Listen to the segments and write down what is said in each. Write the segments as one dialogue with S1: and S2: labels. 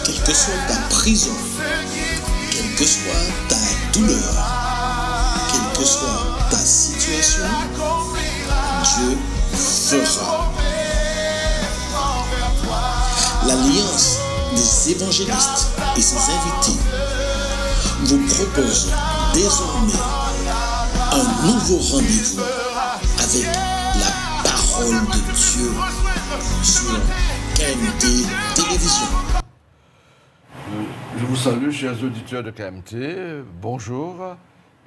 S1: quelle que soit ta prison, quelle que soit ta douleur, quelle que soit ta situation, Dieu fera. L'Alliance des évangélistes et ses invités vous propose désormais un nouveau rendez-vous avec la parole de Dieu sur KMT Télévision.
S2: Je vous salue, chers auditeurs de KMT. Bonjour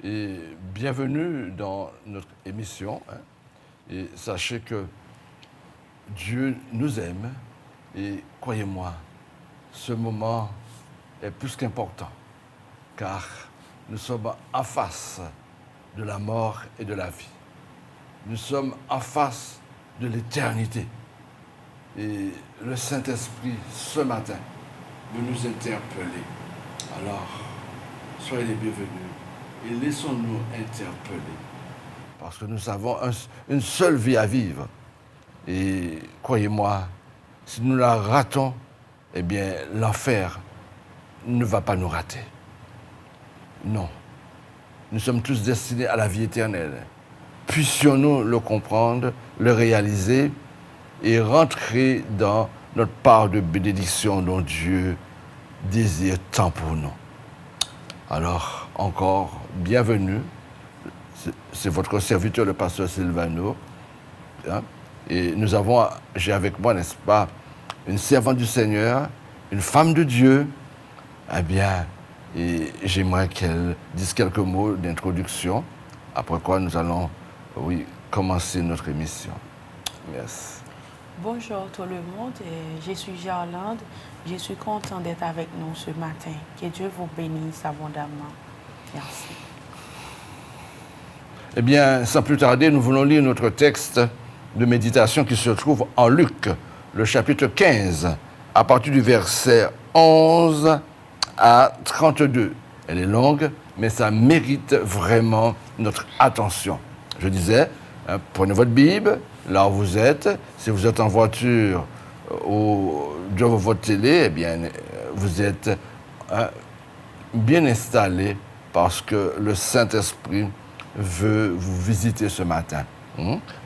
S2: et bienvenue dans notre émission. Et sachez que Dieu nous aime et croyez-moi, ce moment est plus qu'important car nous sommes en face de la mort et de la vie. Nous sommes en face de l'éternité. Et le Saint-Esprit, ce matin, veut nous interpeller. Alors, soyez les bienvenus et laissons-nous interpeller. Parce que nous avons une seule vie à vivre. Et croyez-moi, si nous la ratons, eh bien, l'enfer ne va pas nous rater. Non. Nous sommes tous destinés à la vie éternelle. Puissions-nous le comprendre, le réaliser et rentrer dans notre part de bénédiction dont Dieu désire tant pour nous. Alors, encore, bienvenue. C'est votre serviteur, le pasteur Sylvano. Et j'ai avec moi, n'est-ce pas, une servante du Seigneur, une femme de Dieu. Eh bien, et j'aimerais qu'elle dise quelques mots d'introduction, après quoi nous allons, commencer notre émission. Merci.
S3: Bonjour tout le monde, je suis Gerlande. Je suis content d'être avec nous ce matin. Que Dieu vous bénisse abondamment. Merci.
S2: Eh bien, sans plus tarder, nous voulons lire notre texte de méditation qui se trouve en Luc, le chapitre 15, à partir du verset 11 à 32. Elle est longue, mais ça mérite vraiment notre attention. Je disais, prenez votre Bible, là où vous êtes. Si vous êtes en voiture ou devant votre télé, eh bien, vous êtes bien installé parce que le Saint-Esprit veut vous visiter ce matin.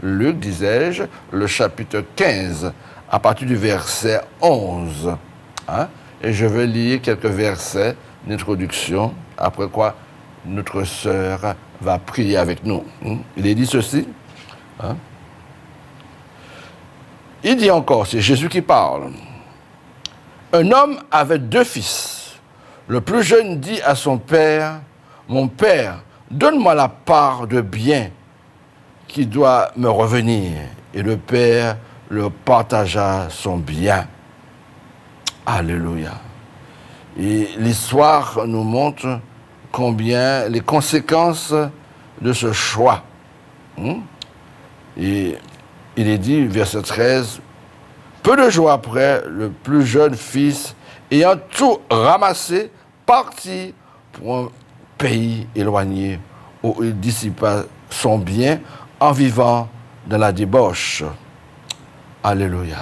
S2: Luc, disais-je, le chapitre 15, à partir du verset 11. Et je vais lire quelques versets d'introduction, après quoi notre sœur va prier avec nous. Il est dit ceci. Il dit encore, c'est Jésus qui parle. Un homme avait 2 fils. Le plus jeune dit à son père, « Mon père, donne-moi la part de bien qui doit me revenir. » Et le père leur partagea son bien. Alléluia. Et l'histoire nous montre combien les conséquences de ce choix. Et il est dit, verset 13, « Peu de jours après, le plus jeune fils, ayant tout ramassé, partit pour un pays éloigné où il dissipa son bien en vivant dans la débauche. » Alléluia.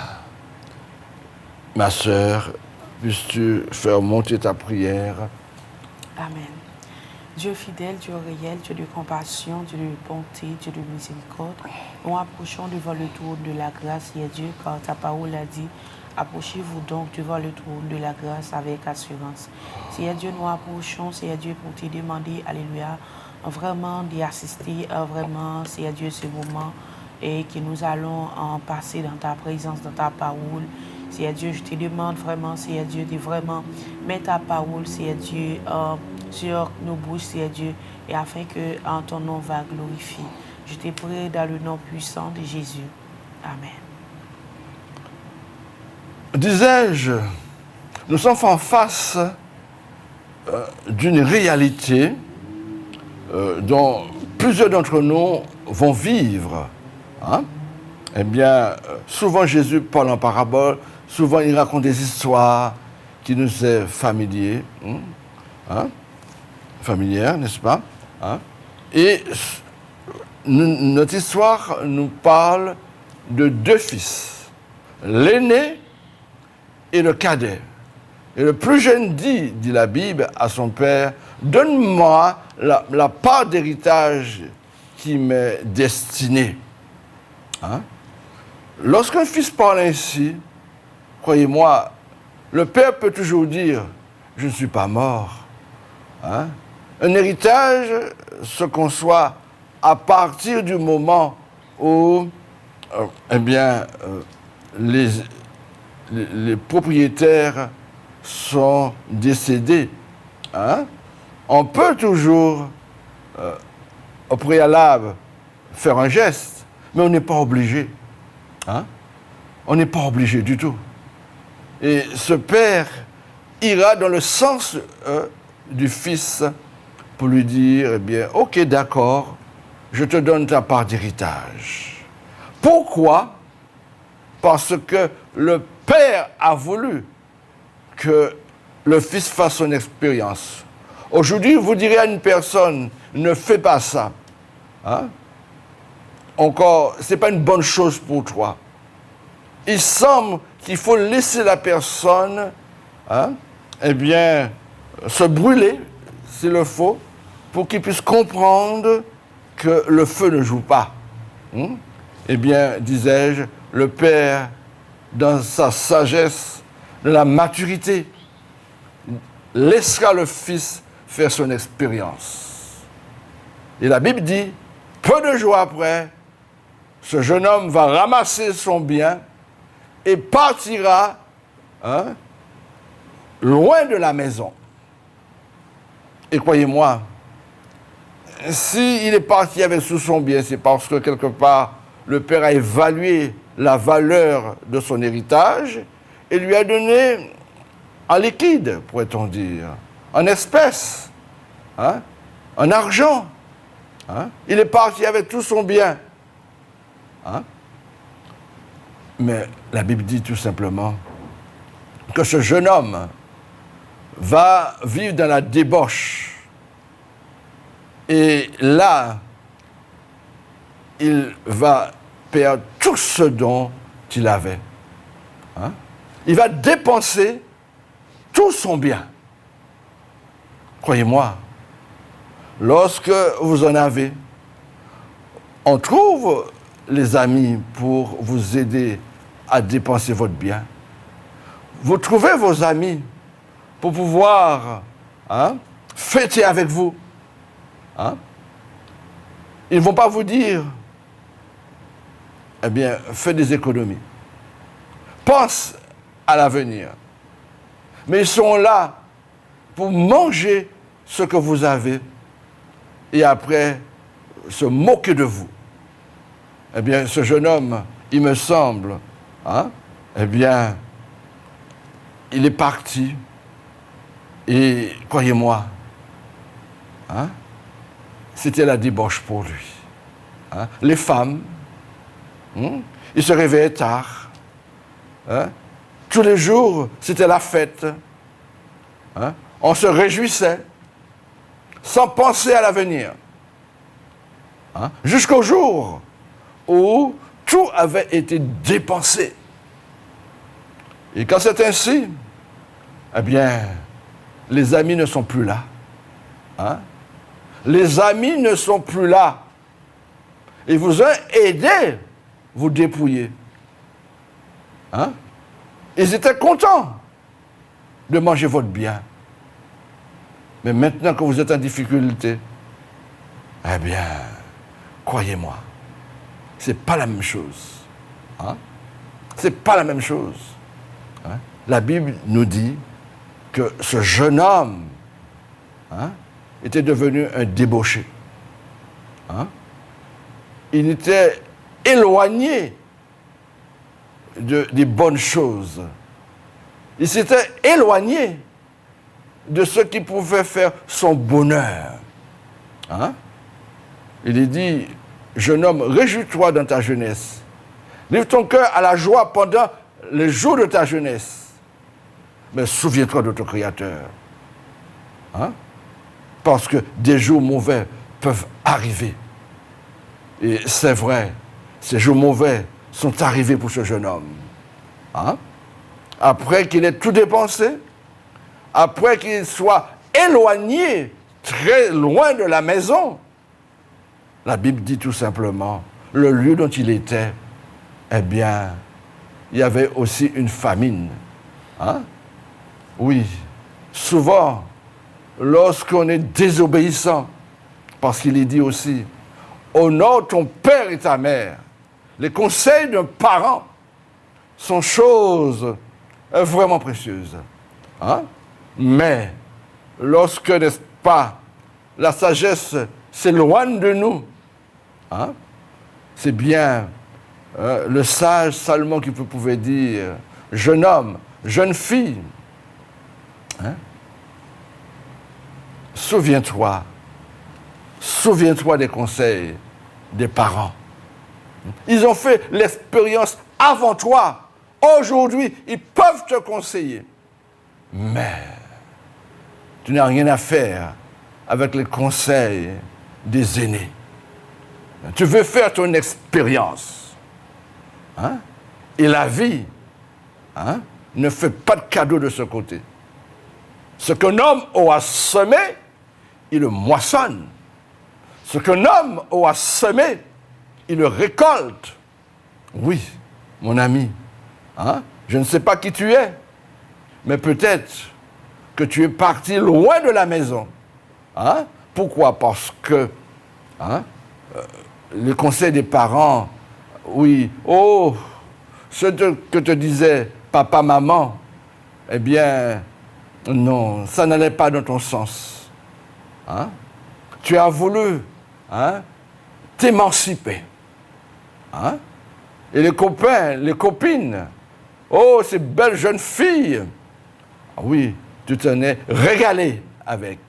S2: Ma sœur, puisses-tu faire monter ta prière?
S3: Amen. Dieu fidèle, Dieu réel, Dieu de compassion, Dieu de bonté, Dieu de miséricorde, nous approchons devant le trône de la grâce, Seigneur Dieu, car ta parole a dit, approchez-vous donc devant le trône de la grâce avec assurance. Seigneur Dieu, nous approchons, Seigneur Dieu, pour te demander, alléluia, vraiment d'y assister, vraiment, Seigneur Dieu, ce moment, et que nous allons en passer dans ta présence, dans ta parole. Seigneur Dieu, je te demande vraiment, Seigneur Dieu, de vraiment mettre ta parole, Seigneur Dieu, sur nos bouches, Seigneur Dieu, et afin que ton nom va glorifier. Je te prie dans le nom puissant de Jésus. Amen.
S2: Disais-je, nous sommes en face d'une réalité dont plusieurs d'entre nous vont vivre. Eh bien, souvent Jésus parle en parabole, souvent il raconte des histoires qui nous sont familières, familières, n'est-ce pas? Et notre histoire nous parle de 2 fils, l'aîné et le cadet. Et le plus jeune dit la Bible à son père, donne-moi la part d'héritage qui m'est destinée. Hein? Lorsqu'un fils parle ainsi, croyez-moi, le père peut toujours dire, je ne suis pas mort. Hein? Un héritage se conçoit à partir du moment où les propriétaires sont décédés. Hein? On peut toujours, au préalable, faire un geste, mais on n'est pas obligé. Hein? On n'est pas obligé du tout. Et ce père ira dans le sens du fils pour lui dire, eh bien, ok, d'accord, je te donne ta part d'héritage. Pourquoi? Parce que le père a voulu que le fils fasse son expérience. Aujourd'hui, vous direz à une personne, ne fais pas ça. Hein? Encore, ce n'est pas une bonne chose pour toi. Il semble qu'il faut laisser la personne, hein, eh bien, se brûler, s'il le faut, pour qu'il puisse comprendre que le feu ne joue pas. Eh bien, disais-je, le Père, dans sa sagesse, de la maturité, laissera le Fils faire son expérience. Et la Bible dit, peu de jours après, ce jeune homme va ramasser son bien et partira loin de la maison. Et croyez-moi, s'il est parti avec tout son bien, c'est parce que quelque part, le père a évalué la valeur de son héritage et lui a donné en liquide, pourrait-on dire, en espèces, hein, en argent. Hein. Il est parti avec tout son bien. Hein. Mais la Bible dit tout simplement que ce jeune homme va vivre dans la débauche. Et là, il va perdre tout ce dont il avait. Hein? Il va dépenser tout son bien. Croyez-moi, lorsque vous en avez, on trouve les amis pour vous aider à dépenser votre bien. Vous trouvez vos amis pour pouvoir fêter avec vous. Hein? Ils ne vont pas vous dire, eh bien, faites des économies. Pense à l'avenir. Mais ils sont là pour manger ce que vous avez et après se moquer de vous. Eh bien, ce jeune homme, il me semble, eh bien, il est parti et, croyez-moi, c'était la débauche pour lui. Hein? Les femmes, ils se réveillaient tard. Hein? Tous les jours, c'était la fête. Hein? On se réjouissait sans penser à l'avenir. Hein? Jusqu'au jour où tout avait été dépensé. Et quand c'est ainsi, eh bien, les amis ne sont plus là. Hein? Les amis ne sont plus là. Ils vous ont aidé, vous dépouiller. Hein? Ils étaient contents de manger votre bien. Mais maintenant que vous êtes en difficulté, eh bien, croyez-moi, c'est pas la même chose. Hein? C'est pas la même chose. Hein? La Bible nous dit que ce jeune homme était devenu un débauché. Hein? Il était éloigné des bonnes choses. Il s'était éloigné de ce qui pouvait faire son bonheur. Hein? Il est dit, jeune homme, réjouis-toi dans ta jeunesse. Livre ton cœur à la joie pendant les jours de ta jeunesse. Mais souviens-toi de ton Créateur. Hein? Parce que des jours mauvais peuvent arriver. Et c'est vrai, ces jours mauvais sont arrivés pour ce jeune homme. Hein? Après qu'il ait tout dépensé, après qu'il soit éloigné, très loin de la maison, la Bible dit tout simplement, le lieu dont il était, eh bien, il y avait aussi une famine. Hein? Oui, souvent, lorsqu'on est désobéissant, parce qu'il est dit aussi, honore ton père et ta mère. Les conseils d'un parent sont choses vraiment précieuses. Hein? Mais lorsque, n'est-ce pas, la sagesse s'éloigne de nous, hein? C'est bien le sage Salomon qui pouvait dire, jeune homme, jeune fille, hein? Souviens-toi des conseils des parents. Ils ont fait l'expérience avant toi. Aujourd'hui, ils peuvent te conseiller. Mais tu n'as rien à faire avec les conseils des aînés. Tu veux faire ton expérience. Hein? Et la vie, hein, ne fait pas de cadeau de ce côté. Ce qu'un homme aura semé, il le moissonne. Ce qu'un homme aura semé, il le récolte. Oui, mon ami, hein? Je ne sais pas qui tu es, mais peut-être que tu es parti loin de la maison. Hein? Pourquoi? Parce que hein, les conseils des parents, oui, oh, ce que te disait papa, maman, eh bien, non, ça n'allait pas dans ton sens. Hein? Tu as voulu hein, t'émanciper. Hein? Et les copains, les copines, oh, ces belles jeunes filles, ah oui, tu t'en es régalé avec.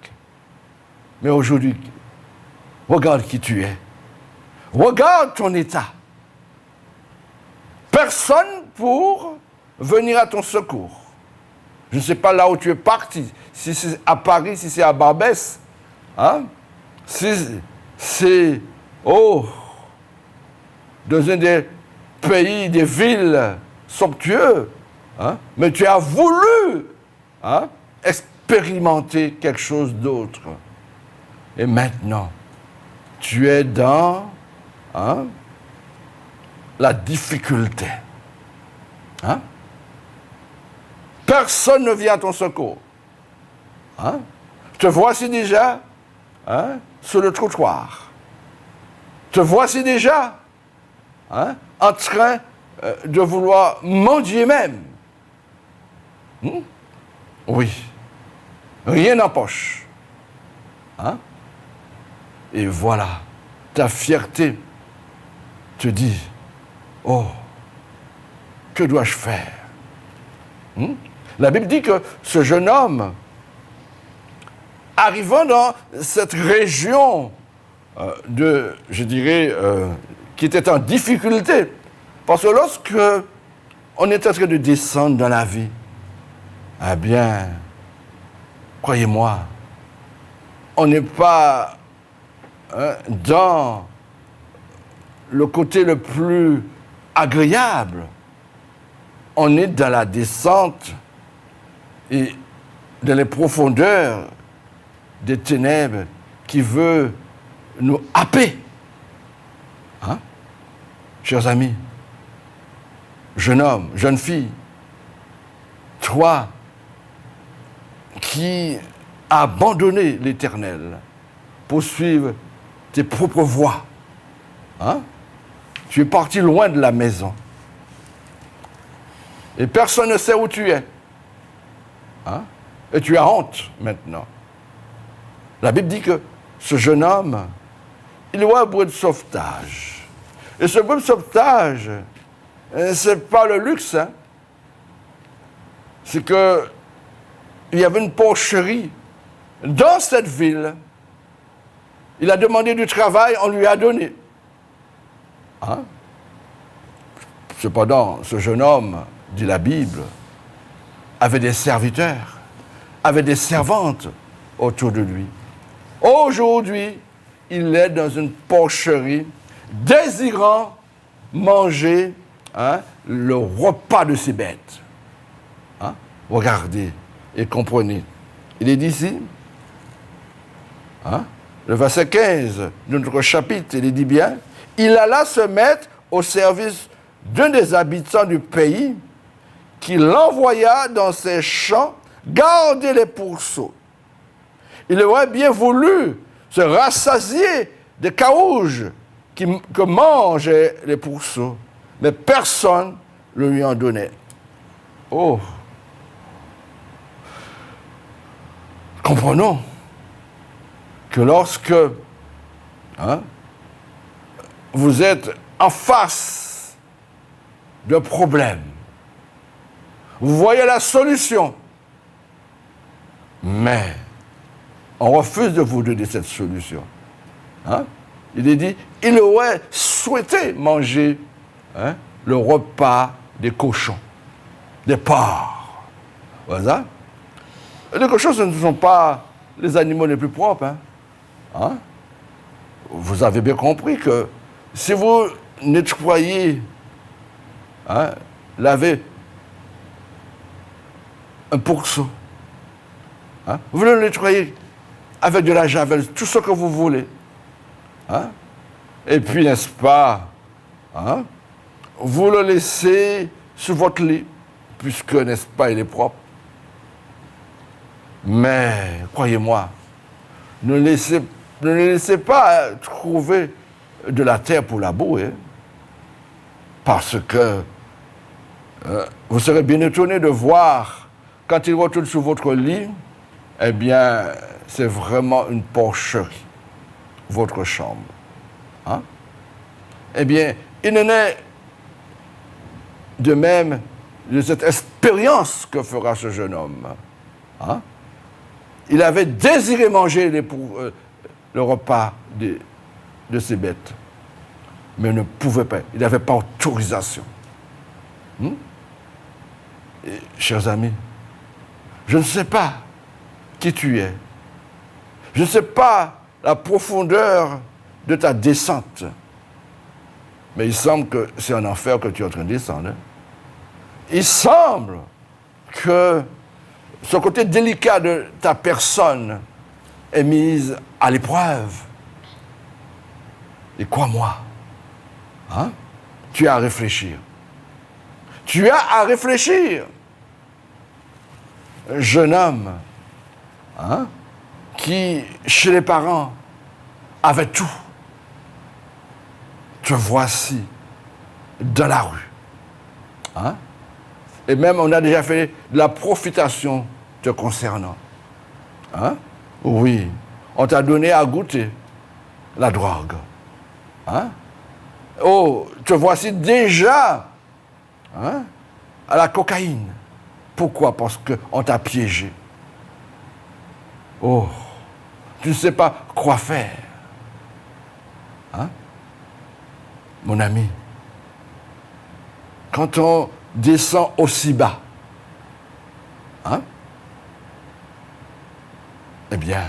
S2: Mais aujourd'hui, regarde qui tu es. Regarde ton état. Personne pour venir à ton secours. Je ne sais pas là où tu es parti, si c'est à Paris, si c'est à Barbès, hein? Si c'est, oh, dans un des pays, des villes somptueux, hein? Mais tu as voulu hein, expérimenter quelque chose d'autre. Et maintenant, tu es dans hein, la difficulté. Hein? Personne ne vient à ton secours. Hein? Te voici déjà hein, sur le trottoir. Te voici déjà hein, en train de vouloir mendier même. Oui. Rien en poche. Hein? Et voilà, ta fierté te dit, oh, que dois-je faire? La Bible dit que ce jeune homme, arrivant dans cette région qui était en difficulté, parce que lorsque on est en train de descendre dans la vie, eh bien, croyez-moi, on n'est pas dans le côté le plus agréable. On est dans la descente et dans les profondeurs des ténèbres qui veut nous happer. Hein? Chers amis, jeune homme, jeune fille, toi qui as abandonné l'Éternel pour suivre tes propres voies, hein? Tu es parti loin de la maison. Et personne ne sait où tu es. Hein? Et tu as honte maintenant. La Bible dit que ce jeune homme, il voit un bruit de sauvetage. Et ce bruit de sauvetage, ce n'est pas le luxe. Hein? C'est qu'il y avait une porcherie dans cette ville. Il a demandé du travail, on lui a donné. Hein? Cependant, ce jeune homme, dit la Bible, avait des serviteurs, avait des servantes autour de lui. Aujourd'hui, il est dans une porcherie, désirant manger hein, le repas de ses bêtes. Hein? Regardez et comprenez Il est dit ici, hein, le verset 15 de notre chapitre, il est dit bien, il alla se mettre au service d'un des habitants du pays qui l'envoya dans ses champs garder les pourceaux. Il aurait bien voulu se rassasier des carouges que mangeaient les pourceaux, mais personne ne lui en donnait. Oh! Comprenons que lorsque vous êtes en face d'un problème, vous voyez la solution, mais on refuse de vous donner cette solution. Il est dit, il aurait souhaité manger le repas des cochons, des porcs. Voilà. Les cochons, ce ne sont pas les animaux les plus propres. Vous avez bien compris que si vous nettoyez, lavez un pourceau, vous le nettoyez avec de la javel, tout ce que vous voulez. Et puis, n'est-ce pas, vous le laissez sur votre lit, puisque, n'est-ce pas, il est propre. Mais, croyez-moi, ne laissez pas trouver de la terre pour la boue, parce que vous serez bien étonné de voir, quand il retourne sur votre lit, eh bien, c'est vraiment une porcherie, votre chambre. Eh bien, il en est de même de cette expérience que fera ce jeune homme. Il avait désiré manger le repas de ses bêtes, mais ne pouvait pas. Il n'avait pas autorisation. Et, chers amis, je ne sais pas qui tu es. Je ne sais pas la profondeur de ta descente. Mais il semble que c'est en enfer que tu es en train de descendre. Il semble que ce côté délicat de ta personne est mise à l'épreuve. Et crois-moi, tu as à réfléchir. Tu as à réfléchir. Un jeune homme qui, chez les parents, avait tout. Te voici dans la rue. Et même, on a déjà fait de la profitation te concernant. Oui, on t'a donné à goûter la drogue. Oh, te voici déjà à la cocaïne. Pourquoi? Parce qu'on t'a piégé. Oh, tu ne sais pas quoi faire. Mon ami, quand on descend aussi bas, eh bien,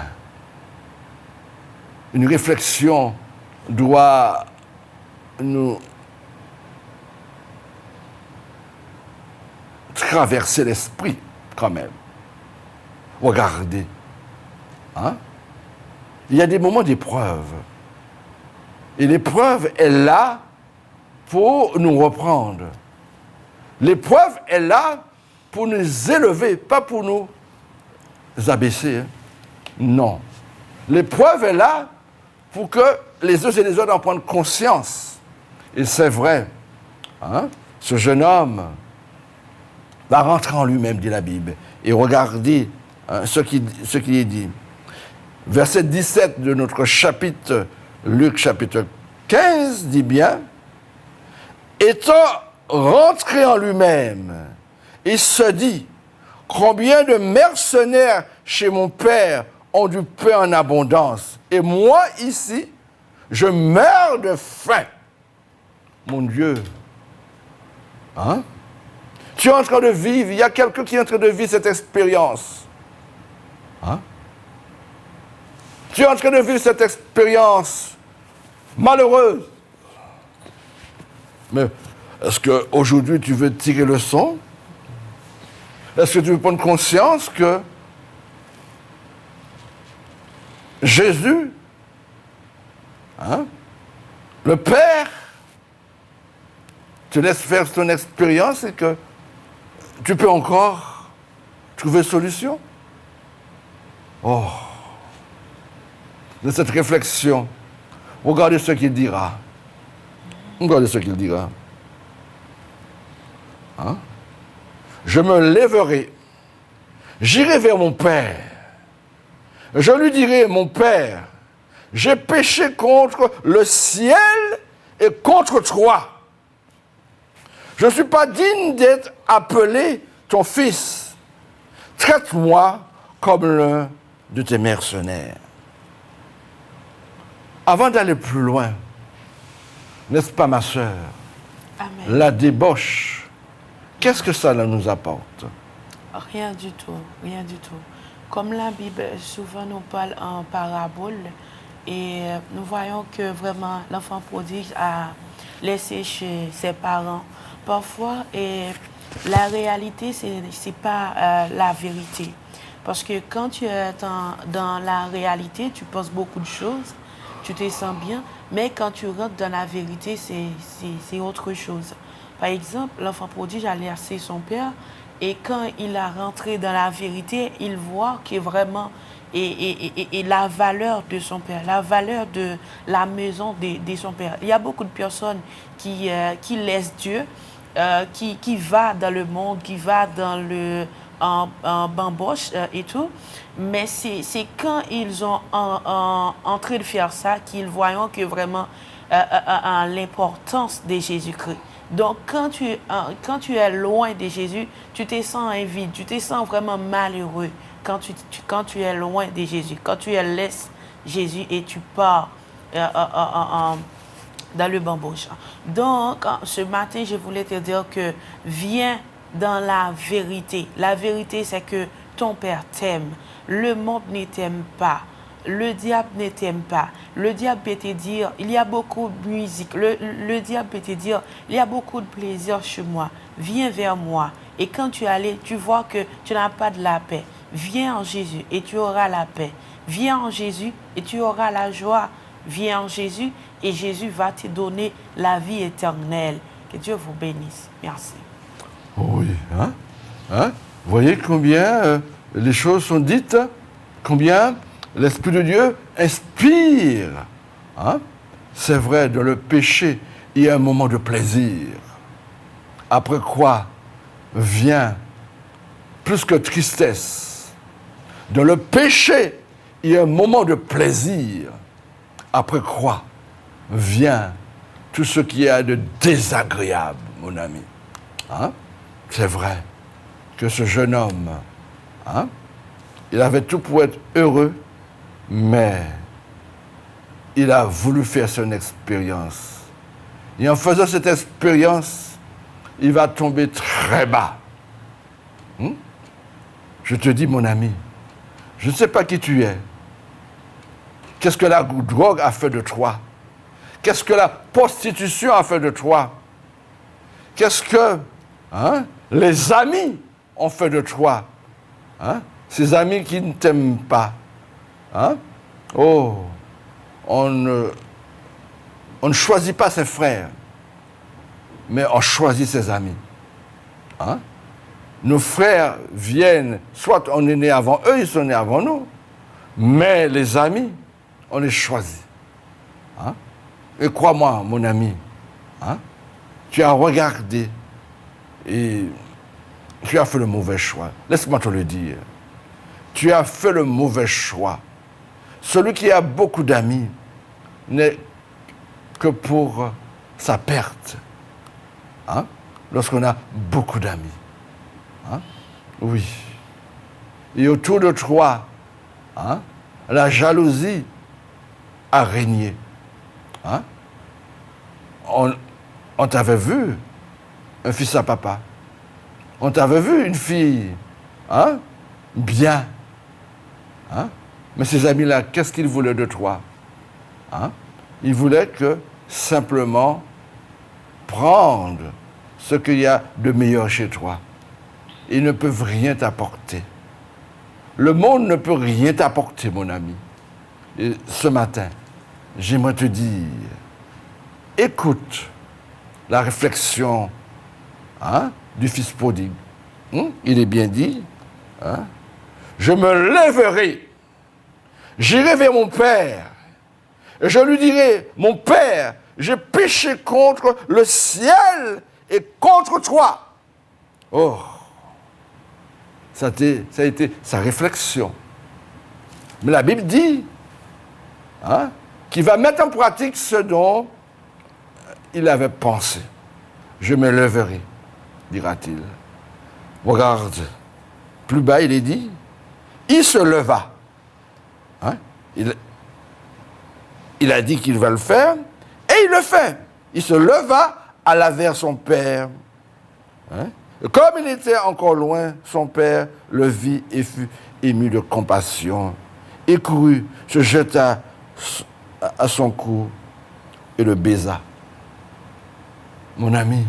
S2: une réflexion doit nous traverser l'esprit quand même. Regardez. Il y a des moments d'épreuve. Et l'épreuve est là pour nous reprendre. L'épreuve est là pour nous élever, pas pour nous abaisser. Non. L'épreuve est là pour que les uns et les autres en prennent conscience. Et c'est vrai. Ce jeune homme va rentrer en lui-même, dit la Bible. Et regardez ce qu'il est dit. Verset 17 de notre chapitre, Luc chapitre 15, dit bien, étant rentré en lui-même, il se dit, combien de mercenaires chez mon père ont du pain en abondance, et moi ici, je meurs de faim. Mon Dieu. Tu es en train de vivre, il y a quelqu'un qui est en train de vivre cette expérience. Tu es en train de vivre cette expérience malheureuse. Mais est-ce qu'aujourd'hui tu veux tirer le son? Est-ce que tu veux prendre conscience que Jésus, hein, le Père, te laisse faire ton expérience et que tu peux encore trouver solution. Oh, de cette réflexion, regardez ce qu'il dira. Regardez ce qu'il dira. Hein? Je me lèverai, j'irai vers mon Père. Je lui dirai, mon Père, j'ai péché contre le ciel et contre toi. Je ne suis pas digne d'être appelé ton fils. Traite-moi comme l'un de tes mercenaires. Avant d'aller plus loin, n'est-ce pas ma sœur,
S3: Amen.
S2: la débauche, qu'est-ce que ça nous apporte?
S3: Rien du tout, rien du tout. Comme la Bible souvent nous parle en parabole, et nous voyons que vraiment l'enfant prodigue a laissé chez ses parents. Parfois, et la réalité, ce n'est pas la vérité. Parce que quand tu es dans la réalité, tu penses beaucoup de choses, tu te sens bien, mais quand tu rentres dans la vérité, c'est autre chose. Par exemple, l'enfant prodige a laissé son père, et quand il a rentré dans la vérité, il voit que vraiment, et la valeur de son père, la valeur de la maison de son père. Il y a beaucoup de personnes qui laissent Dieu, qui va dans le monde, qui va dans le en bamboche et tout, mais c'est quand ils ont en train de faire ça qu'ils voient que vraiment l'importance de Jésus-Christ. Donc, quand tu es loin de Jésus, tu te sens un vide, tu te sens vraiment malheureux quand tu es loin de Jésus, quand tu laisses Jésus et tu pars dans le bamboche. Donc, ce matin, je voulais te dire que viens dans la vérité. La vérité, c'est que ton Père t'aime. Le monde ne t'aime pas. Le diable ne t'aime pas. Le diable peut te dire, il y a beaucoup de musique. Le diable peut te dire, il y a beaucoup de plaisir chez moi. Viens vers moi. Et quand tu allais, tu vois que tu n'as pas de la paix. Viens en Jésus et tu auras la paix. Viens en Jésus et tu auras la joie. Viens en Jésus et Jésus va te donner la vie éternelle. Que Dieu vous bénisse. Merci.
S2: Oui, hein? Vous voyez combien les choses sont dites, combien l'Esprit de Dieu inspire. Hein? C'est vrai, dans le péché, il y a un moment de plaisir. Après quoi vient plus que tristesse. Dans le péché, il y a un moment de plaisir. Après quoi vient tout ce qu'il y a de désagréable, mon ami. Hein? C'est vrai que ce jeune homme, hein, il avait tout pour être heureux, mais il a voulu faire son expérience. Et en faisant cette expérience, il va tomber très bas. Je te dis, mon ami, je ne sais pas qui tu es. Qu'est-ce que la drogue a fait de toi? Qu'est-ce que la prostitution a fait de toi? Qu'est-ce que les amis ont fait de toi? Ces amis qui ne t'aiment pas. Oh, on ne choisit pas ses frères, mais on choisit ses amis. Nos frères viennent, soit on est né avant eux, ils sont nés avant nous, mais les amis, on les choisit. Et crois-moi, mon ami, tu as regardé et tu as fait le mauvais choix. Laisse-moi te le dire. Tu as fait le mauvais choix. Celui qui a beaucoup d'amis n'est que pour sa perte. Lorsqu'on a beaucoup d'amis. Oui. Et autour de toi, la jalousie a régné. On t'avait vu, un fils à papa. On t'avait vu, une fille, bien. Mais ces amis-là, qu'est-ce qu'ils voulaient de toi? Ils voulaient que simplement prendre ce qu'il y a de meilleur chez toi. Ils ne peuvent rien t'apporter. Le monde ne peut rien t'apporter, mon ami. Et ce matin, j'aimerais te dire, écoute la réflexion du fils prodigue. Il est bien dit, je me lèverai, j'irai vers mon père, et je lui dirai, mon père, j'ai péché contre le ciel et contre toi. Oh, ça a été sa réflexion. Mais la Bible dit qu'il va mettre en pratique ce dont il avait pensé. Je me lèverai, dira-t-il. Regarde, plus bas il est dit, il se leva. Il a dit qu'il va le faire, et il le fait. Il se leva, alla vers son père. Comme il était encore loin, son père le vit et fut ému de compassion. Et courut, se jeta à son cou et le baisa. Mon ami,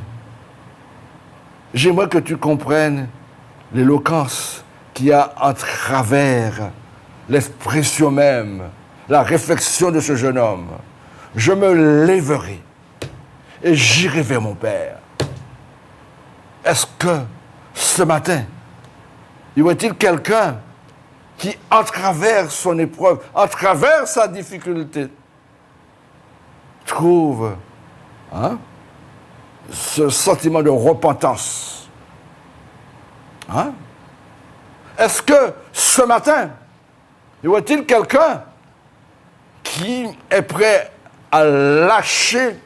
S2: j'aimerais que tu comprennes l'éloquence qu'il y a en travers l'expression même, la réflexion de ce jeune homme. Je me lèverai et j'irai vers mon père. Est-ce que ce matin, y aurait-il quelqu'un qui, en travers son épreuve, en travers sa difficulté, trouve ce sentiment de repentance? Est-ce que ce matin, y aurait-il quelqu'un qui est prêt à lâcher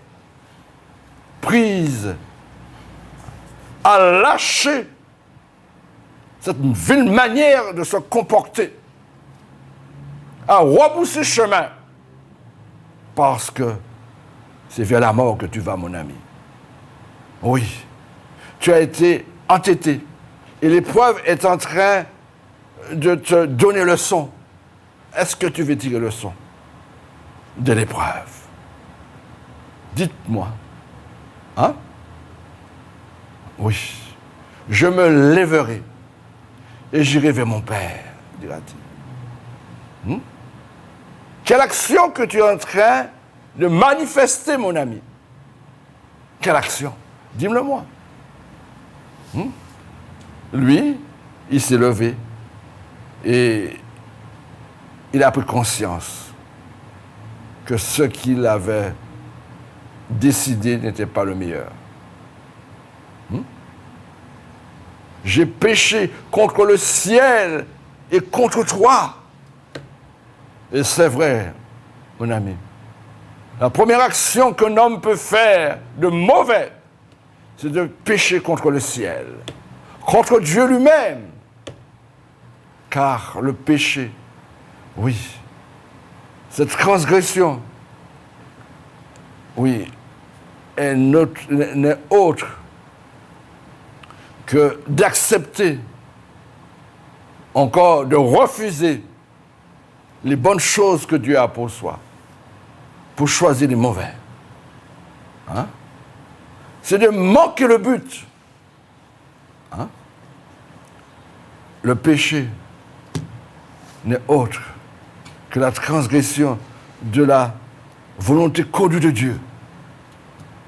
S2: prise, à lâcher cette vile manière de se comporter, à rebousser chemin, parce que c'est vers la mort que tu vas, mon ami. Oui, tu as été entêté, et l'épreuve est en train de te donner leçon. Est-ce que tu veux tirer leçon de l'épreuve? Dites-moi. Oui. Je me lèverai et j'irai vers mon père, dira-t-il. Quelle action que tu es en train de manifester, mon ami? Quelle action? Dis-le-moi. Lui, il s'est levé et il a pris conscience que ce qu'il avait décidé n'était pas le meilleur. J'ai péché contre le ciel et contre toi. Et c'est vrai, mon ami. La première action qu'un homme peut faire de mauvais, c'est de pécher contre le ciel, contre Dieu lui-même. Car le péché, oui, cette transgression, oui, n'est autre que d'accepter, encore de refuser les bonnes choses que Dieu a pour soi, pour choisir les mauvais. C'est de manquer le but. Le péché n'est autre que la transgression de la volonté connue de Dieu.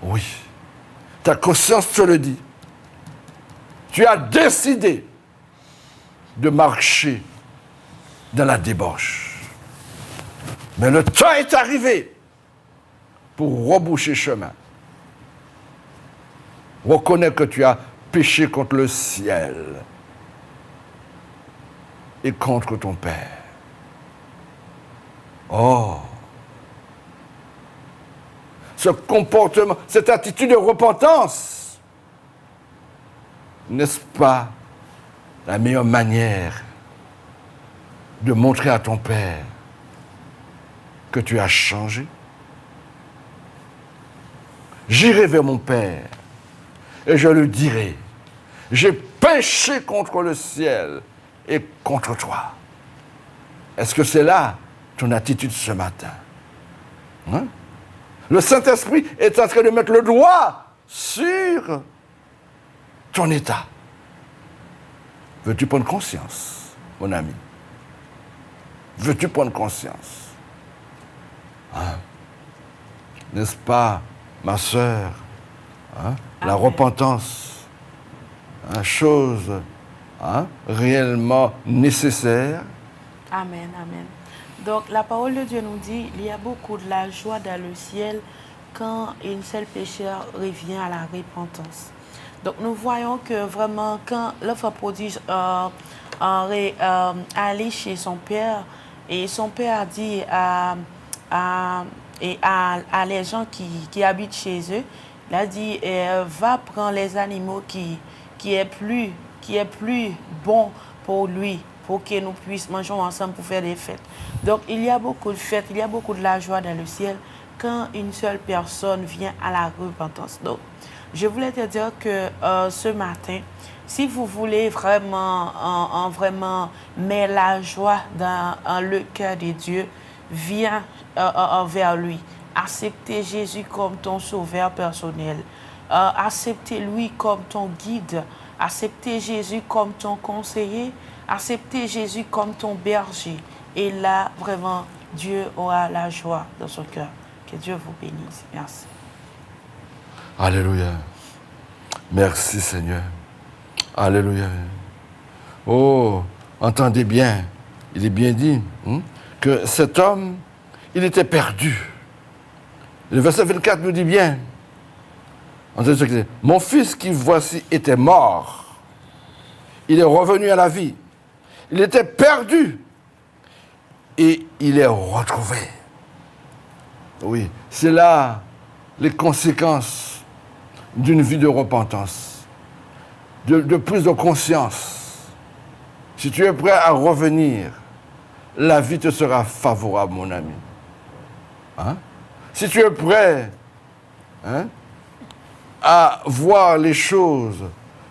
S2: Oui, ta conscience te le dit. Tu as décidé de marcher dans la débauche. Mais le temps est arrivé pour reboucher chemin. Reconnais que tu as péché contre le ciel et contre ton Père. Oh! Ce comportement, cette attitude de repentance, n'est-ce pas la meilleure manière de montrer à ton Père que tu as changé? J'irai vers mon Père et je lui dirai, j'ai péché contre le ciel et contre toi. Est-ce que c'est là ton attitude ce matin? Le Saint-Esprit est en train de mettre le doigt sur ton état. Veux-tu prendre conscience, mon ami? Veux-tu prendre conscience? Hein? N'est-ce pas, ma sœur? Hein? La
S3: Amen.
S2: repentance, chose réellement nécessaire.
S3: Amen, amen. Donc la parole de Dieu nous dit, il y a beaucoup de la joie dans le ciel quand une seule pécheur revient à la repentance. Donc nous voyons que vraiment quand l'enfant prodigue allait chez son père, et son père a dit à les gens qui habitent chez eux, il a dit, va prendre les animaux qui est plus bon pour lui, pour que nous puissions manger ensemble pour faire des fêtes. Donc il y a beaucoup de fêtes, il y a beaucoup de la joie dans le ciel quand une seule personne vient à la repentance. Donc je voulais te dire que ce matin, si vous voulez vraiment, vraiment mettre la joie dans le cœur de Dieu, viens vers lui. Acceptez Jésus comme ton sauveur personnel. Acceptez-lui comme ton guide. Acceptez Jésus comme ton conseiller. Acceptez Jésus comme ton berger. Et là, vraiment, Dieu aura la joie dans son cœur. Que Dieu vous bénisse. Merci.
S2: Alléluia. Merci Seigneur. Alléluia. Oh, entendez bien, il est bien dit que cet homme, il était perdu. Le verset 24 nous dit bien, entendez ce qu'il dit, mon fils qui voici était mort, il est revenu à la vie. Il était perdu et il est retrouvé. Oui, c'est là les conséquences d'une vie de repentance, de prise de conscience. Si tu es prêt à revenir, la vie te sera favorable, mon ami. Hein? Si tu es prêt à voir les choses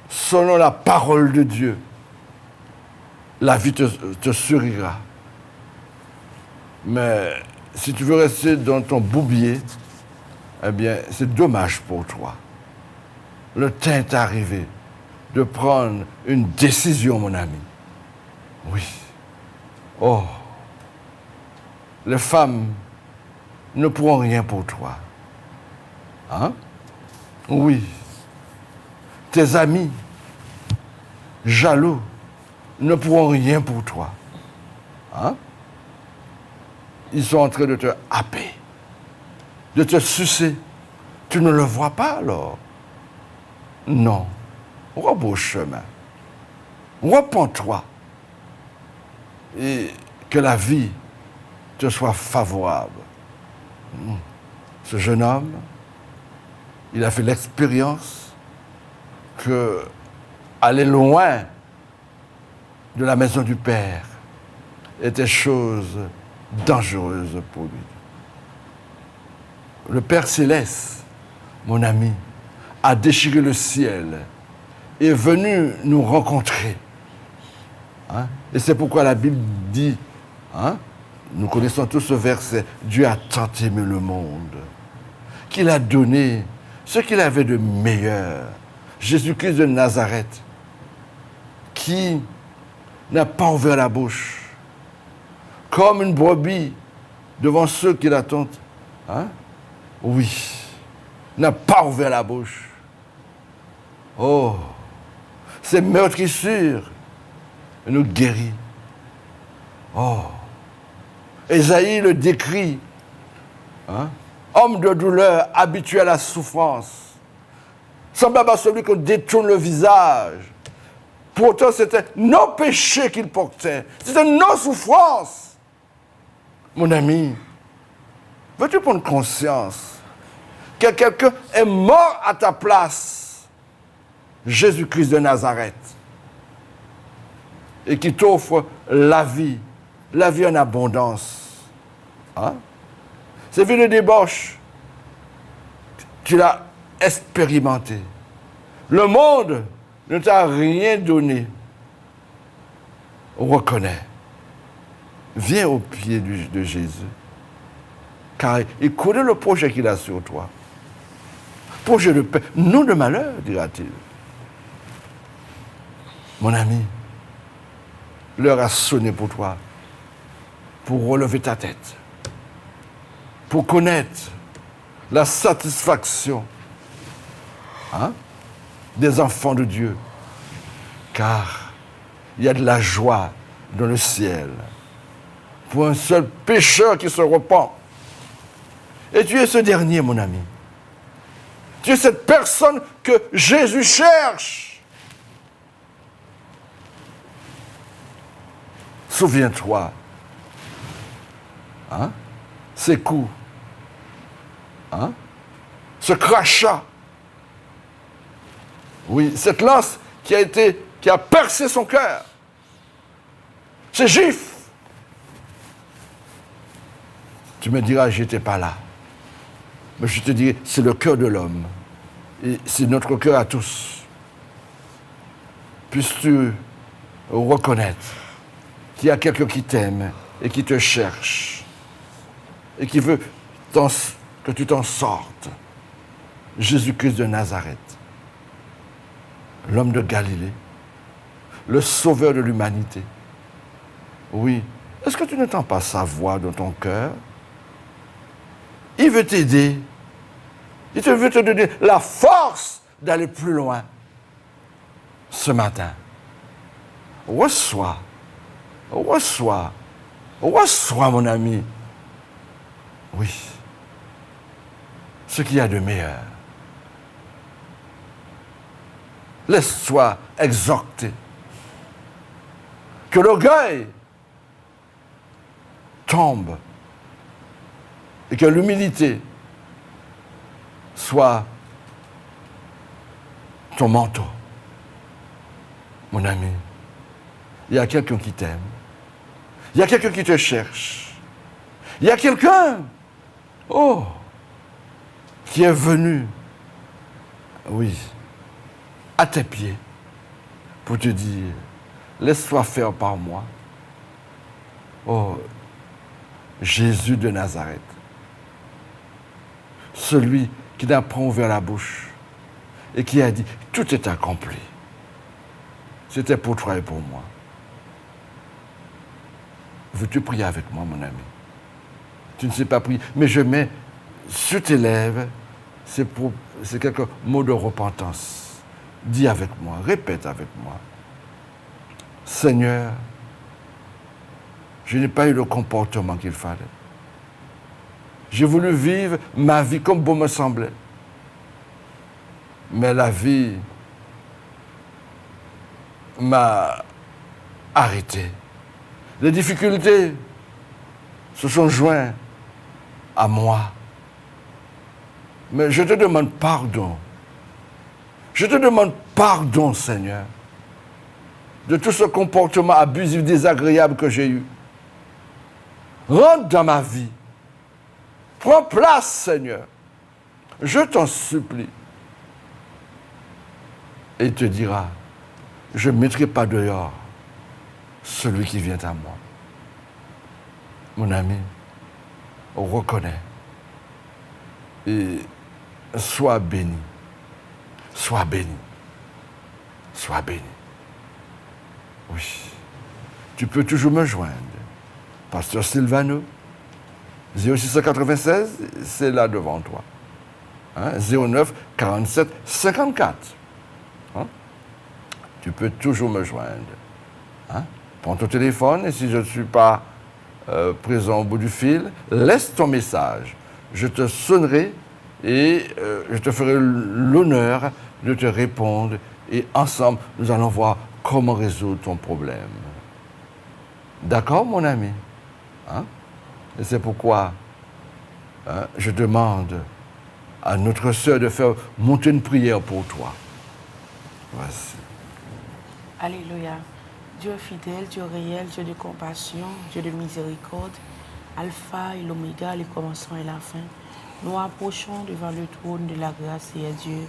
S2: selon la parole de Dieu, la vie te sourira. Mais si tu veux rester dans ton boubier, eh bien, c'est dommage pour toi. Le temps est arrivé de prendre une décision, mon ami. Oui. Oh. Les femmes ne pourront rien pour toi. Hein? Oui. Tes amis, jaloux, ne pourront rien pour toi. Hein? Ils sont en train de te happer, de te sucer. Tu ne le vois pas alors? Non. Rebrousse chemin. Repends-toi. Et que la vie te soit favorable. Ce jeune homme, il a fait l'expérience que aller loin de la maison du Père était chose dangereuse pour lui. Le Père Céleste, mon ami, a déchiré le ciel et est venu nous rencontrer. Hein? Et c'est pourquoi la Bible dit, nous connaissons tous ce verset, Dieu a tant aimé le monde, qu'il a donné ce qu'il avait de meilleur, Jésus-Christ de Nazareth, qui n'a pas ouvert la bouche, comme une brebis devant ceux qui l'attendent. Oui, n'a pas ouvert la bouche. Oh, ces meurtrissures nous guérit. Oh, Ésaïe le décrit, homme de douleur, habitué à la souffrance, semblable à celui qu'on détourne le visage. Pourtant, c'était nos péchés qu'il portait, c'était nos souffrances. Mon ami, veux-tu prendre conscience que quelqu'un est mort à ta place, Jésus-Christ de Nazareth, et qui t'offre la vie en abondance. Cette vie de débauche, tu l'as expérimenté. Le monde ne t'a rien donné. Reconnais. Viens au pied de Jésus. Car il connaît le projet qu'il a sur toi. Projet de paix, non de malheur, dira-t-il. Mon ami, l'heure a sonné pour toi, pour relever ta tête. pour connaître la satisfaction des enfants de Dieu. Car il y a de la joie dans le ciel pour un seul pécheur qui se repent. Et tu es ce dernier, mon ami. Tu es cette personne que Jésus cherche. Souviens-toi, ces coups, ce crachat, oui, cette lance qui a percé son cœur, ces gifles. Tu me diras, j'étais pas là. Mais je te dirai, c'est le cœur de l'homme. Et c'est notre cœur à tous. Puisses-tu reconnaître qu'il y a quelqu'un qui t'aime et qui te cherche et qui veut que tu t'en sortes. Jésus-Christ de Nazareth, l'homme de Galilée, le sauveur de l'humanité. Oui, est-ce que tu n'entends pas sa voix dans ton cœur? Il veut t'aider. Il veut te donner la force d'aller plus loin. Ce matin, reçois, mon ami. Oui, ce qu'il y a de meilleur. Laisse-toi exhorter. Que l'orgueil tombe et que l'humilité soit ton manteau. Mon ami, il y a quelqu'un qui t'aime. Il y a quelqu'un qui te cherche. Il y a quelqu'un, qui est venu, oui, à tes pieds pour te dire, laisse-toi faire par moi. Oh, Jésus de Nazareth, celui qui n'a pas ouvert la bouche et qui a dit, tout est accompli. C'était pour toi et pour moi. Veux-tu prier avec moi, mon ami? Tu ne sais pas prier, mais je mets sur tes lèvres, c'est quelques mots de repentance. Dis avec moi, répète avec moi. Seigneur, je n'ai pas eu le comportement qu'il fallait. J'ai voulu vivre ma vie comme bon me semblait. Mais la vie m'a arrêté. Les difficultés se sont jointes à moi. Mais je te demande pardon. Je te demande pardon, Seigneur, de tout ce comportement abusif, désagréable que j'ai eu. Rentre dans ma vie. Prends place, Seigneur. Je t'en supplie. Et il te dira, je ne mettrai pas dehors celui qui vient à moi. Mon ami, reconnais et sois béni. Sois béni. Sois béni. Oui. Tu peux toujours me joindre. Pasteur Sylvano, 0696, c'est là devant toi. 09 47 54. Tu peux toujours me joindre. Prends ton téléphone et si je ne suis pas présent au bout du fil, laisse ton message. Je te sonnerai et je te ferai l'honneur de te répondre et ensemble, nous allons voir comment résoudre ton problème. D'accord, mon ami? Et c'est pourquoi je demande à notre sœur de faire monter une prière pour toi. Voici.
S3: Alléluia. Dieu fidèle, Dieu réel, Dieu de compassion, Dieu de miséricorde, Alpha et l'Oméga, le commencement et la fin. Nous approchons devant le trône de la grâce, Seigneur Dieu.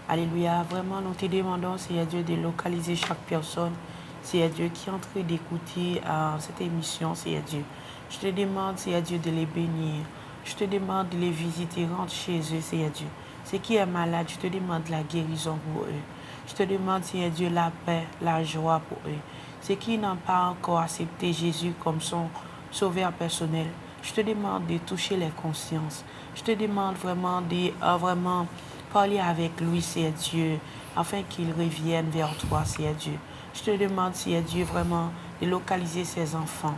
S3: Alléluia. Vraiment, nous te demandons, Seigneur Dieu, de localiser chaque personne, Seigneur Dieu, qui est en train d'écouter cette émission, Seigneur Dieu. Je te demande, Seigneur Dieu, de les bénir. Je te demande de les visiter, rentre chez eux, Seigneur Dieu. Ceux qui est malade, je te demande la guérison pour eux. Je te demande, Seigneur Dieu, la paix, la joie pour eux. Ceux qui n'ont pas encore accepté Jésus comme son sauveur personnel, Je te demande de toucher les consciences. Je te demande vraiment de vraiment parler avec lui, Seigneur Dieu, afin qu'il revienne vers toi, Seigneur Dieu. Je te demande, Seigneur Dieu, vraiment de localiser ses enfants.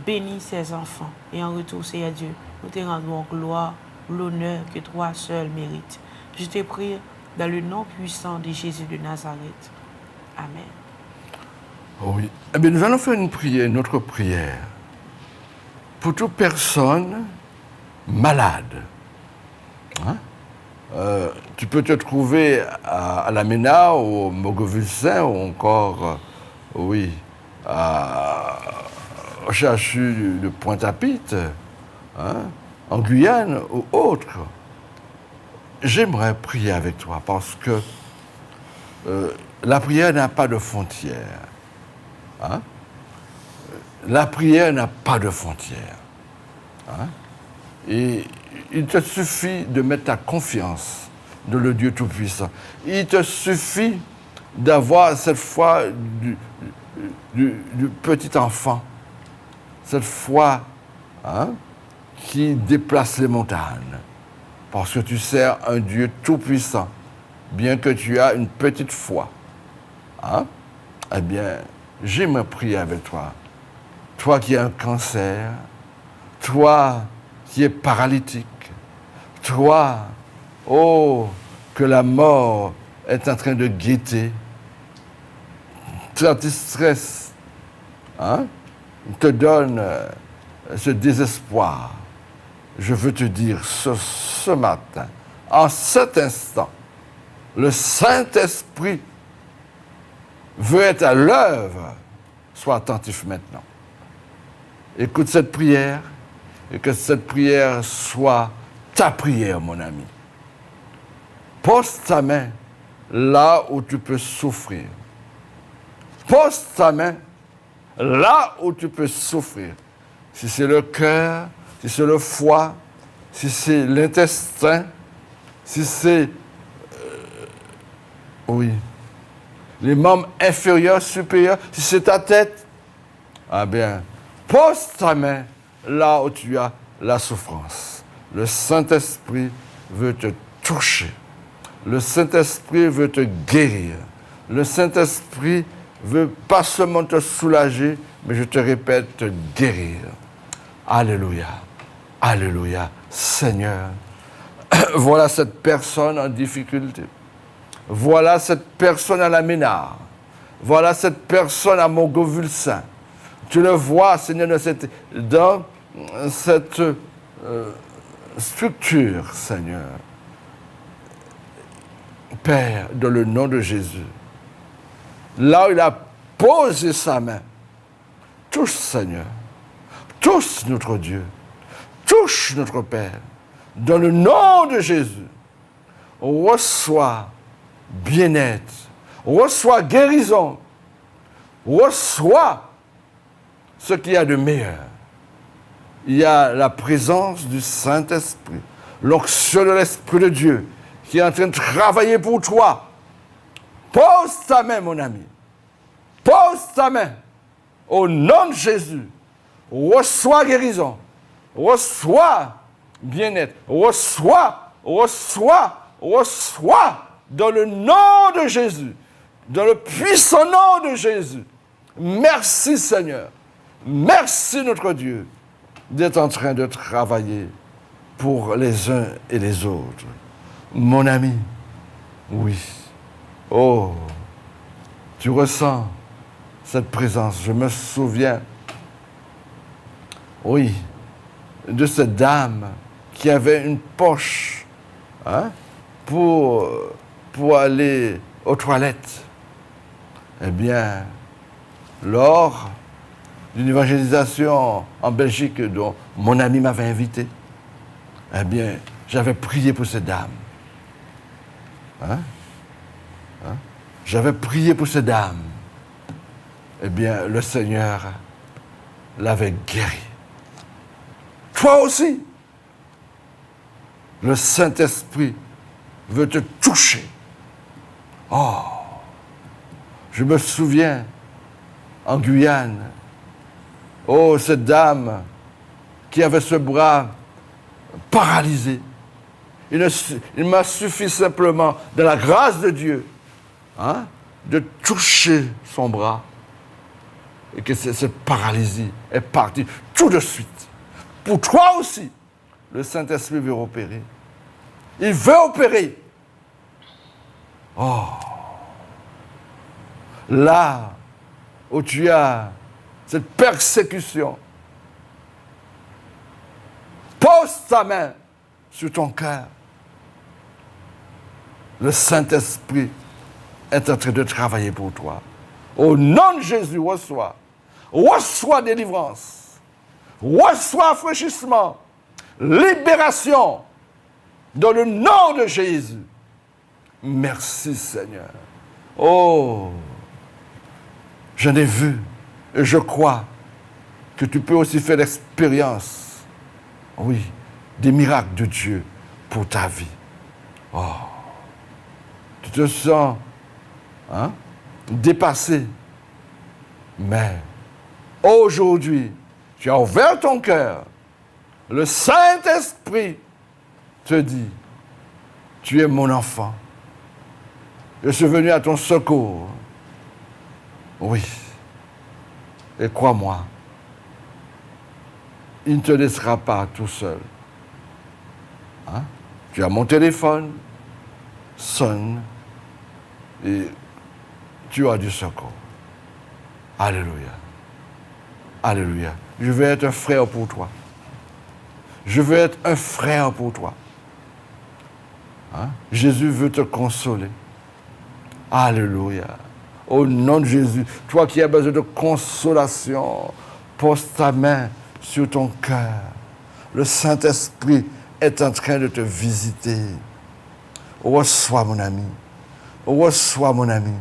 S3: Bénis ses enfants. Et en retour, Seigneur Dieu, nous te rendons gloire, l'honneur que toi seul mérites. Je te prie dans le nom puissant de Jésus de Nazareth. Amen.
S2: Oui. Eh bien, nous allons faire une autre prière pour toute personne malade. Hein? Tu peux te trouver à la MENA, au Mogovulsin, ou encore, au CHU de Pointe-à-Pitre, hein, en Guyane ou autre. J'aimerais prier avec toi parce que la prière n'a pas de frontières. Hein? La prière n'a pas de frontières. Hein? Et il te suffit de mettre ta confiance dans le Dieu Tout-Puissant. Il te suffit d'avoir cette foi du petit enfant, cette foi, hein, qui déplace les montagnes. Parce que tu sers un Dieu Tout-Puissant, bien que tu as une petite foi. Hein? Eh bien, j'aimerais prier avec toi. Toi qui as un cancer, toi qui es paralytique, toi, oh, que la mort est en train de guetter, ton stress, hein, te donne ce désespoir. Je veux te dire ce matin, en cet instant, le Saint-Esprit veut être à l'œuvre. Sois attentif maintenant. Écoute cette prière et que cette prière soit ta prière, mon ami. Pose ta main là où tu peux souffrir. Pose ta main là où tu peux souffrir. Si c'est le cœur, si c'est le foie, si c'est l'intestin, si c'est les membres inférieurs, supérieurs, si c'est ta tête, ah bien, pose ta main là où tu as la souffrance. Le Saint-Esprit veut te toucher. Le Saint-Esprit veut te guérir. Le Saint-Esprit veut pas seulement te soulager, mais je te répète, te guérir. Alléluia. Alléluia. Seigneur, voilà cette personne en difficulté. Voilà cette personne à la Ménard. Voilà cette personne à Mogovulsin. Tu le vois, Seigneur, dans cette structure, Seigneur. Père, dans le nom de Jésus, là où il a posé sa main, touche, Seigneur, touche notre Dieu, touche notre Père, dans le nom de Jésus, reçois bien-être, reçois guérison, reçois ce qu'il y a de meilleur. Il y a la présence du Saint-Esprit, l'onction de l'Esprit de Dieu qui est en train de travailler pour toi. Pose ta main, mon ami. Pose ta main. Au nom de Jésus, reçois guérison, reçois bien-être, reçois dans le nom de Jésus, dans le puissant nom de Jésus. Merci Seigneur, merci notre Dieu d'être en train de travailler pour les uns et les autres. Mon ami, oui, oh, tu ressens cette présence. Je me souviens, oui, de cette dame qui avait une poche, hein, pour aller aux toilettes. Eh bien, lors d'une évangélisation en Belgique dont mon ami m'avait invité, eh bien, j'avais prié pour cette dame. J'avais prié pour cette dame. Eh bien, le Seigneur l'avait guéri. Toi aussi, le Saint-Esprit veut te toucher. Oh, je me souviens, en Guyane, oh, cette dame qui avait ce bras paralysé. Il m'a suffi simplement, de la grâce de Dieu, de toucher son bras et que cette paralysie est partie tout de suite. Pour toi aussi, le Saint-Esprit veut opérer. Il veut opérer. Oh! Là où tu as cette persécution, pose ta main sur ton cœur. Le Saint-Esprit est en train de travailler pour toi. Au nom de Jésus, reçois délivrance, reçois affranchissement, libération, dans le nom de Jésus. Merci Seigneur. Oh, j'en ai vu et je crois que tu peux aussi faire l'expérience, oui, des miracles de Dieu pour ta vie. Oh, tu te sens dépassé, mais aujourd'hui, tu as ouvert ton cœur. Le Saint-Esprit te dit, tu es mon enfant. Je suis venu à ton secours. Oui. Et crois-moi, il ne te laissera pas tout seul. Tu as mon téléphone, sonne, et tu as du secours. Alléluia. Alléluia. Je veux être un frère pour toi. Je veux être un frère pour toi. Jésus veut te consoler. Alléluia. Au nom de Jésus, toi qui as besoin de consolation, pose ta main sur ton cœur. Le Saint-Esprit est en train de te visiter. Reçois mon ami. Reçois mon ami.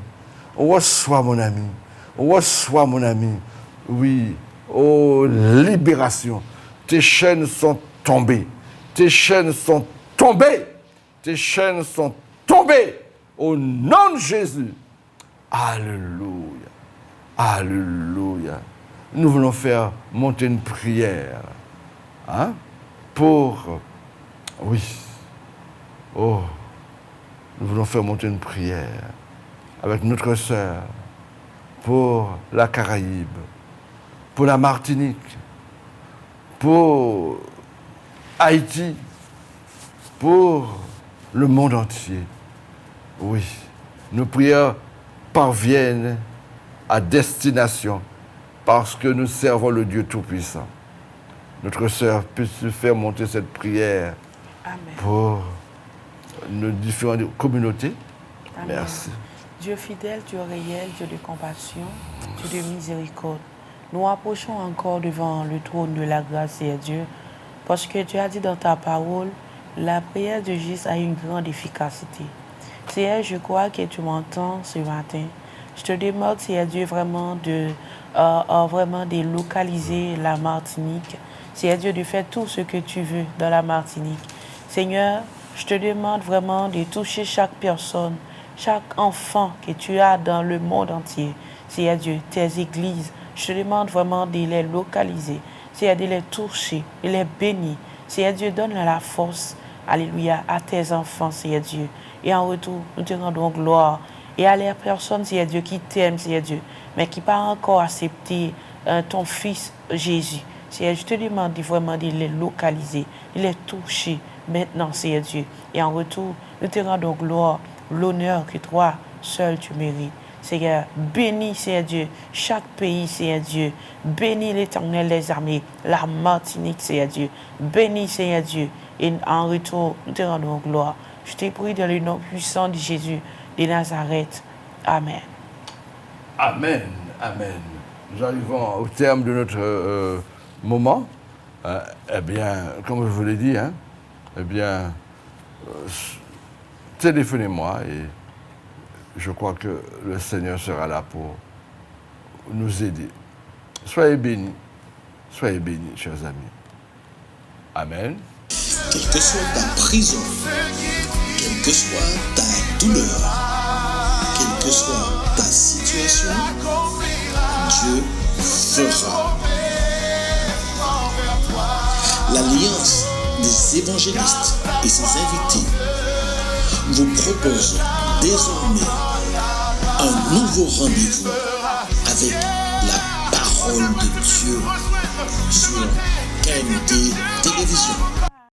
S2: Reçois mon ami. Reçois mon ami. Oui. Oh, libération. Tes chaînes sont tombées. Tes chaînes sont tombées. Tes chaînes sont tombées. Au nom de Jésus. Alléluia. Alléluia. Nous voulons faire monter une prière. Pour... Oui. Oh. Nous voulons faire monter une prière avec notre sœur pour la Caraïbe, pour la Martinique, pour Haïti, pour le monde entier. Oui, nos prières parviennent à destination parce que nous servons le Dieu Tout-Puissant. Notre sœur puisse faire monter cette prière.
S3: Amen.
S2: Pour nos différentes communautés.
S3: Amen.
S2: Merci.
S3: Dieu fidèle, Dieu réel, Dieu de compassion, Dieu de miséricorde. Nous approchons encore devant le trône de la grâce et Dieu, parce que tu as dit dans ta parole, la prière de Jésus a une grande efficacité. Seigneur, je crois que tu m'entends ce matin. Je te demande, Seigneur Dieu, vraiment de localiser la Martinique. Seigneur Dieu, de faire tout ce que tu veux dans la Martinique. Seigneur, je te demande vraiment de toucher chaque personne, chaque enfant que tu as dans le monde entier. Seigneur Dieu, tes églises, je te demande vraiment de les localiser. Seigneur, de les toucher, de les bénir. Seigneur Dieu, donne la force, alléluia, à tes enfants, Seigneur Dieu. Et en retour, nous te rendons gloire. Et à les personnes, Seigneur Dieu, qui t'aiment, Seigneur Dieu, mais qui n'ont pas encore accepté ton Fils Jésus. Seigneur, je te demande vraiment de les localiser, de les toucher maintenant, Seigneur Dieu. Et en retour, nous te rendons gloire, l'honneur que toi seul tu mérites. Seigneur, bénis, Seigneur Dieu, chaque pays, Seigneur Dieu. Bénis l'Éternel des armées, la Martinique, Seigneur Dieu. Bénis, Seigneur Dieu. Et en retour, nous te rendons gloire. Je te prie dans le nom puissant de Jésus de Nazareth. Amen.
S2: Amen. Amen. Nous arrivons au terme de notre moment. Eh bien, comme je vous l'ai dit, téléphonez-moi et je crois que le Seigneur sera là pour nous aider. Soyez bénis, chers amis. Amen.
S1: Quelle que soit ta prison, quelle que soit ta douleur, quelle que soit ta situation, Dieu fera. l'Alliance des évangélistes et ses invités vous propose désormais un nouveau rendez-vous avec la parole de Dieu sur KMT Télévision.